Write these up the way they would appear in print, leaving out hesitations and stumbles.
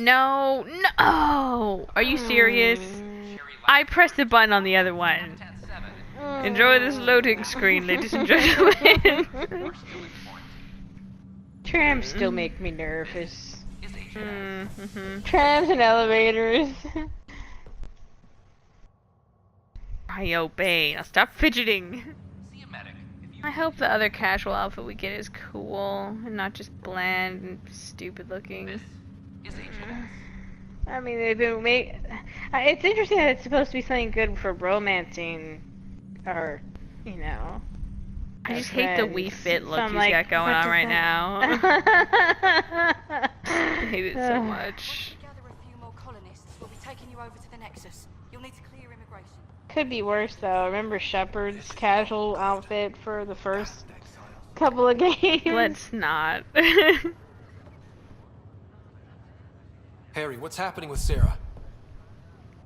No, no! Are you serious? I pressed the button on the other one. Enjoy this loading screen, ladies and gentlemen. Trams still make me nervous. Trams and elevators. Cryo Bay. Now stop fidgeting. I hope the other casual outfit we get is cool and not just bland and stupid looking. I mean, they've been it's interesting that it's supposed to be something good for romancing, or, you know. I just hate the Wii Fit look he's like, got going on right now. I hate it so much. Gather a few more colonists. We'll be taking you over to the Nexus. You'll need to clear immigration. Could be worse though. Remember Shepard's casual outfit for the first couple of games? Let's not. Harry, what's happening with Sarah?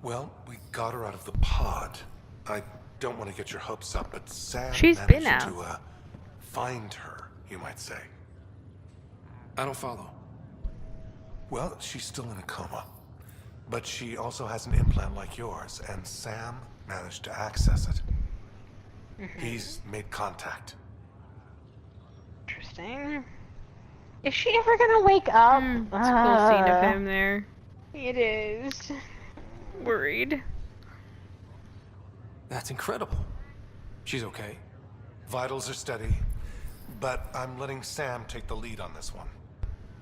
Well, we got her out of the pod. I don't want to get your hopes up, but Sam She's been managed out. to find her, you might say. I don't follow. Well, she's still in a coma. But she also has an implant like yours, and Sam managed to access it. He's made contact. Interesting. Is she ever gonna wake up? It's a cool scene of him there. It is. Worried. That's incredible. She's okay. Vitals are steady, but I'm letting Sam take the lead on this one.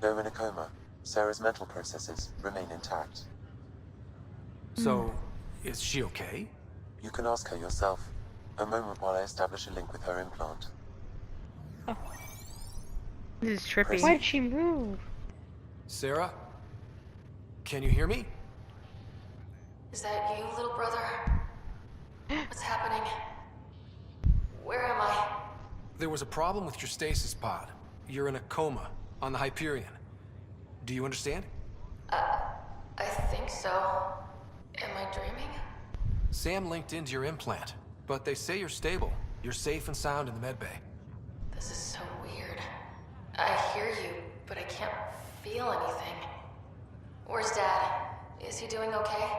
Though in a coma, Sarah's mental processes remain intact. So, is she okay? You can ask her yourself. A moment while I establish a link with her implant. This is trippy. Why did she move? Sarah? Can you hear me? Is that you, little brother? What's happening? Where am I? There was a problem with your stasis pod. You're in a coma on the Hyperion. Do you understand? I think so. Am I dreaming? Sam linked into your implant, but they say you're stable. You're safe and sound in the medbay. This is so weird. I hear you, but I can't feel anything. Where's Dad? Is he doing okay?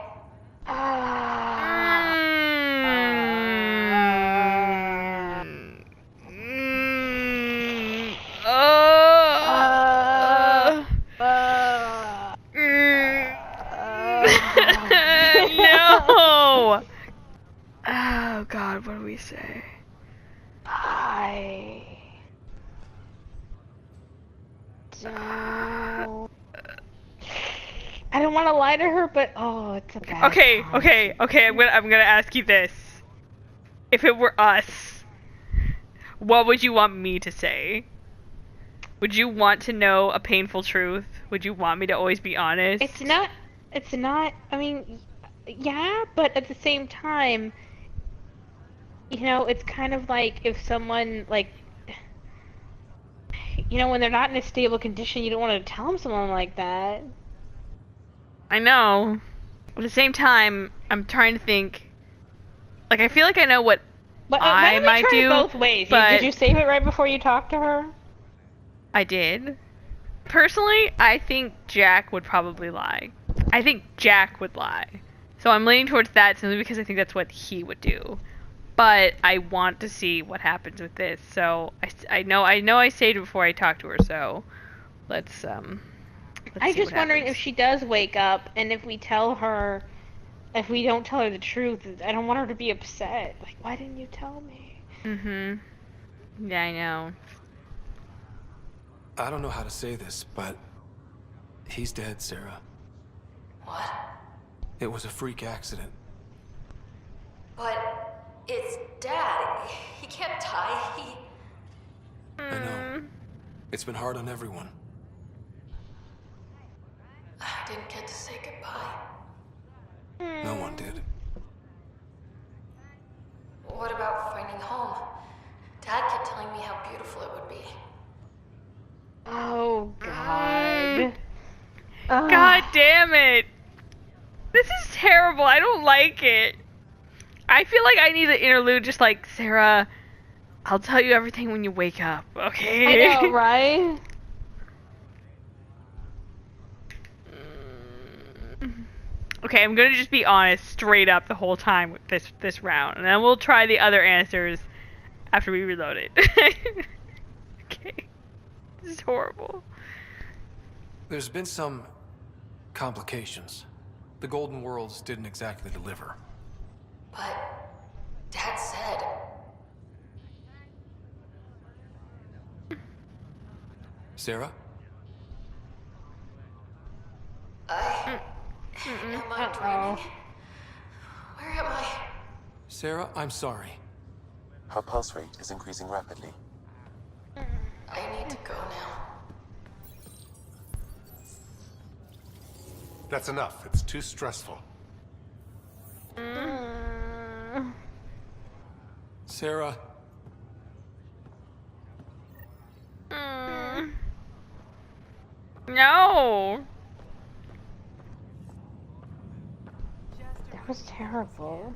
No! Oh God, what do we say? I don't want to lie to her, but oh, it's a bad Okay, time. okay. I'm gonna ask you this: if it were us, what would you want me to say? Would you want to know a painful truth? Would you want me to always be honest? It's not, I mean, yeah, but at the same time, you know, it's kind of like if someone, like, you know, when they're not in a stable condition, you don't want to tell them something like that. I know. But at the same time, I'm trying to think. Like, I feel like I know what But I why might don't we try do. it both ways? But Did you save it right before you talked to her? I did. Personally, I think Jack would probably lie. I think Jack would lie. So I'm leaning towards that simply because I think that's what he would do. But I want to see what happens with this. So I know I saved it before I talked to her. So let's I'm see just what wondering happens. if she does wake up, and if we don't tell her the truth, I don't want her to be upset. Like, why didn't you tell me? Yeah, I know. I don't know how to say this, but he's dead, Sarah. What? It was a freak accident. But it's Dad. He can't die. I know. It's been hard on everyone. I didn't get to say goodbye. No one did. What about finding home? Dad kept telling me how beautiful it would be. Oh, God. God damn it! This is terrible. I don't like it. I feel like I need an interlude just like, Sarah, I'll tell you everything when you wake up, okay? I know, right? Okay, I'm gonna just be honest straight up the whole time with this round, and then we'll try the other answers after we reload it. Okay. This is horrible. There's been some complications. The Golden Worlds didn't exactly deliver. But Dad said... Sarah? Am I dreaming? Where am I? Sarah, I'm sorry. Her pulse rate is increasing rapidly. I need to go now. That's enough. It's too stressful. Sarah, No. That was terrible.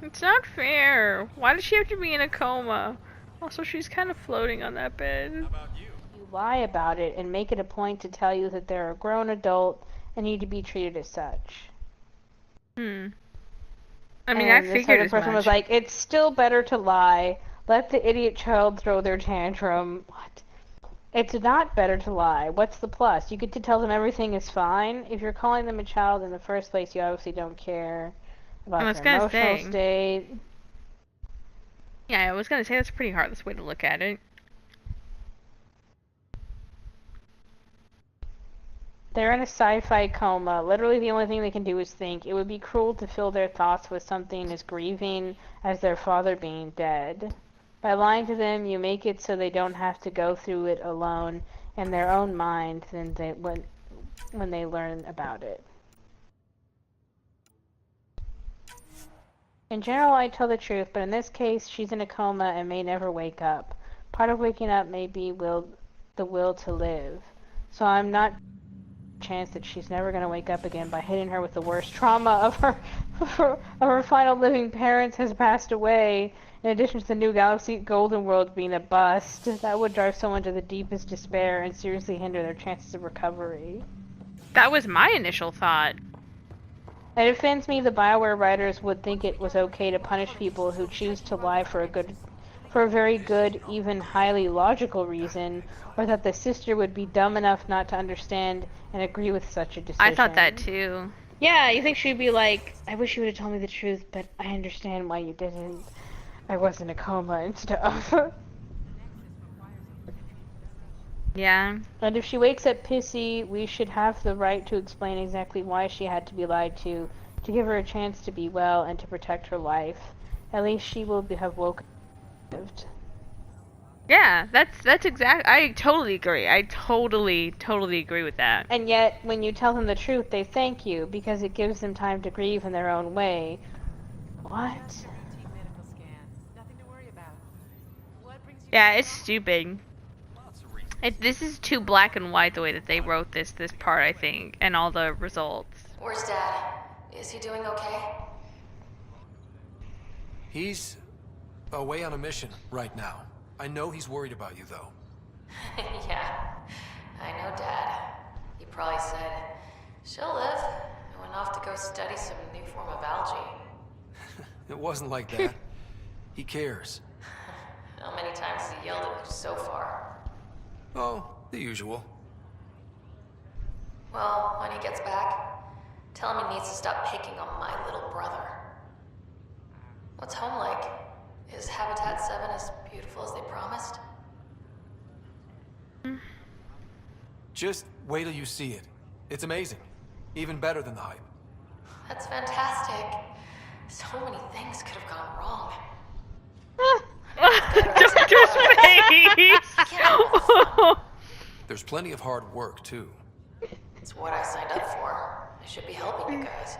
It's not fair. Why does she have to be in a coma? Also, she's kind of floating on that bed. You lie about it and make it a point to tell you that they're a grown adult and need to be treated as such. I mean, And I this figured other as person much. was like, it's still better to lie. Let the idiot child throw their tantrum. What? It's not better to lie. What's the plus? You get to tell them everything is fine. If you're calling them a child in the first place, you obviously don't care I about was their gonna emotional say. state. Yeah, I was gonna say that's a pretty heartless way to look at it. They're in a sci-fi coma. Literally the only thing they can do is think. It would be cruel to fill their thoughts with something as grieving as their father being dead. By lying to them, you make it so they don't have to go through it alone in their own mind when they learn about it. In general, I tell the truth, but in this case, she's in a coma and may never wake up. Part of waking up may be the will to live. So I'm not chance that she's never going to wake up again by hitting her with the worst trauma of her final living parents has passed away, in addition to the new galaxy Golden World being a bust. That would drive someone to the deepest despair and seriously hinder their chances of recovery. That was my initial thought. It offends me the BioWare writers would think it was okay to punish people who choose to lie for a very good, even highly logical reason, or that the sister would be dumb enough not to understand and agree with such a decision. I thought that too. Yeah, you think she'd be like, I wish you would have told me the truth, but I understand why you didn't. I was in a coma and stuff. Yeah. And if she wakes up pissy, we should have the right to explain exactly why she had to be lied to give her a chance to be well and to protect her life. At least she will have woken up. Yeah, that's exact. I totally agree. I totally agree with that. And yet, when you tell them the truth, they thank you because it gives them time to grieve in their own way. What? Yeah, it's stupid. This is too black and white the way that they wrote this part, I think, and all the results. Where's Dad? Is he doing okay? he's away on a mission right now. I know he's worried about you, though. Yeah, I know Dad. He probably said, she'll live, and went off to go study some new form of algae. It wasn't like that. He cares. How many times has he yelled at you so far? Oh, the usual. Well, when he gets back, tell him he needs to stop picking on my little brother. What's home like? Is Habitat 7 as beautiful as they promised? Just wait till you see it. It's amazing. Even better than the hype. That's fantastic. So many things could have gone wrong. Doctor's face! There's plenty of hard work, too. It's what I signed up for. I should be helping you guys.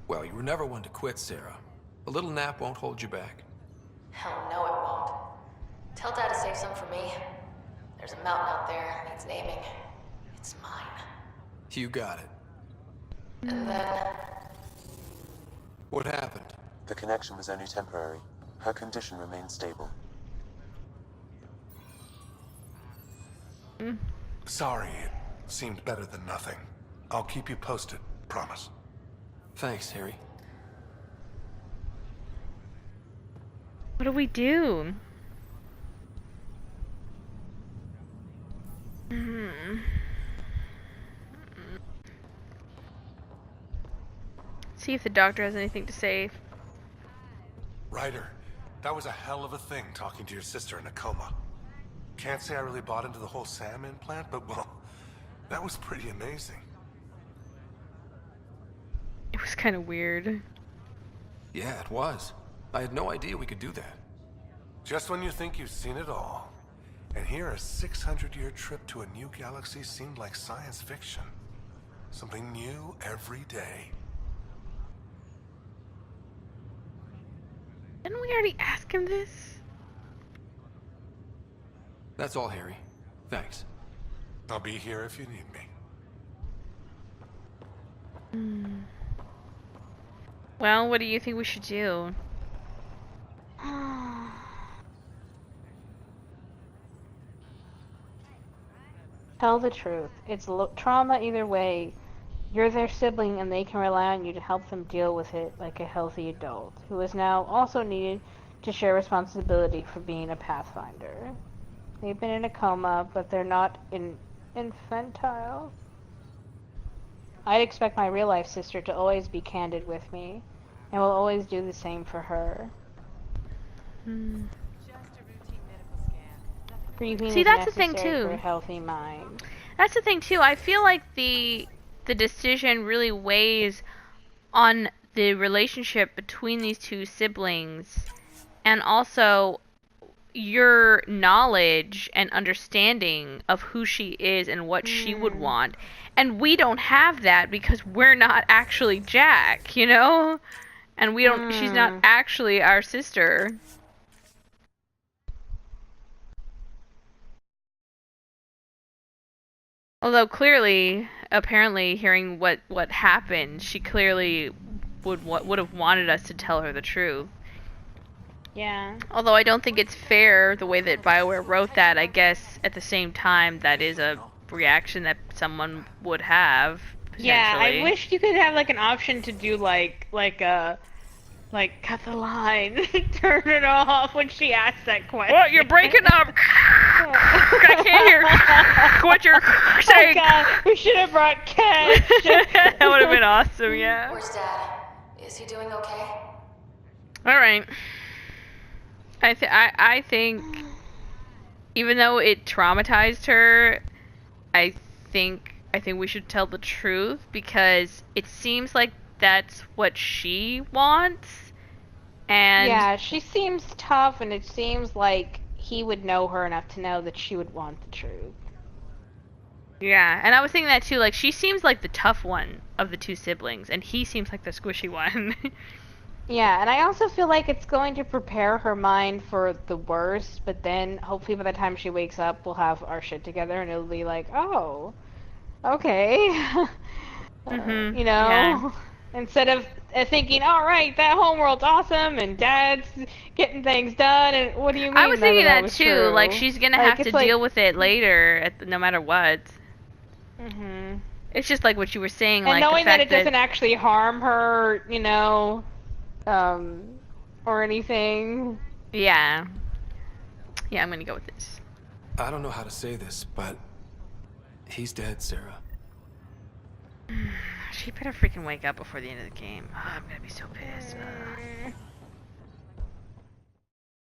Well, you were never one to quit, Sarah. A little nap won't hold you back. Hell no, it won't. Tell Dad to save some for me. There's a mountain out there, needs naming. It's mine. You got it. And then... What happened? The connection was only temporary. Her condition remains stable. Sorry, it seemed better than nothing. I'll keep you posted, promise. Thanks, Harry. What do we do? See if the doctor has anything to say. Ryder, that was a hell of a thing talking to your sister in a coma. Can't say I really bought into the whole Sam implant, but well, that was pretty amazing. It was kind of weird. Yeah, it was. I had no idea we could do that. Just when you think you've seen it all. And here a 600-year trip to a new galaxy seemed like science fiction. Something new every day. Didn't we already ask him this? That's all, Harry. Thanks. I'll be here if you need me. Well, what do you think we should do? Tell the truth. It's trauma either way. You're their sibling and they can rely on you to help them deal with it like a healthy adult, who is now also needed to share responsibility for being a Pathfinder. They've been in a coma, but they're not infantile. I'd expect my real-life sister to always be candid with me, and will always do the same for her. Grieving See, is that's the thing, necessary too. for a healthy mind. That's the thing too. I feel like the decision really weighs on the relationship between these two siblings, and also your knowledge and understanding of who she is and what she would want. And we don't have that because we're not actually Jack, you know? And we don't she's not actually our sister. Although clearly, apparently, hearing what happened, she clearly would have wanted us to tell her the truth. Yeah. Although I don't think it's fair the way that BioWare wrote that. I guess at the same time, that is a reaction that someone would have. Yeah, I potentially. wish you could have like an option to do like cut the line, turn it off when she asks that question. What? You're breaking up. I can't hear what you're saying. Oh god, we should have brought Cash. That would have been awesome. Yeah. Where's Dad? Is he doing okay? All right. I think even though it traumatized her, I think we should tell the truth because it seems like that's what she wants. And Yeah, she seems tough, and it seems like he would know her enough to know that she would want the truth. yeah, and I was thinking that too. Like she seems like the tough one of the two siblings, and he seems like the squishy one. Yeah, and I also feel like it's going to prepare her mind for the worst, but then hopefully by the time she wakes up, we'll have our shit together, and it'll be like, oh, okay. You know? Yeah. Instead of thinking, all right, that homeworld's awesome, and Dad's getting things done, and what do you mean? I was none of thinking that was too. true? Like she's gonna Like, have to it's like- deal with it later, no matter what. Mhm. It's just like what you were saying, And like knowing the that fact it doesn't actually harm her, you know, or anything. Yeah. Yeah, I'm gonna go with this. I don't know how to say this, but he's dead, Sarah. She better freaking wake up before the end of the game. Oh, I'm gonna be so pissed.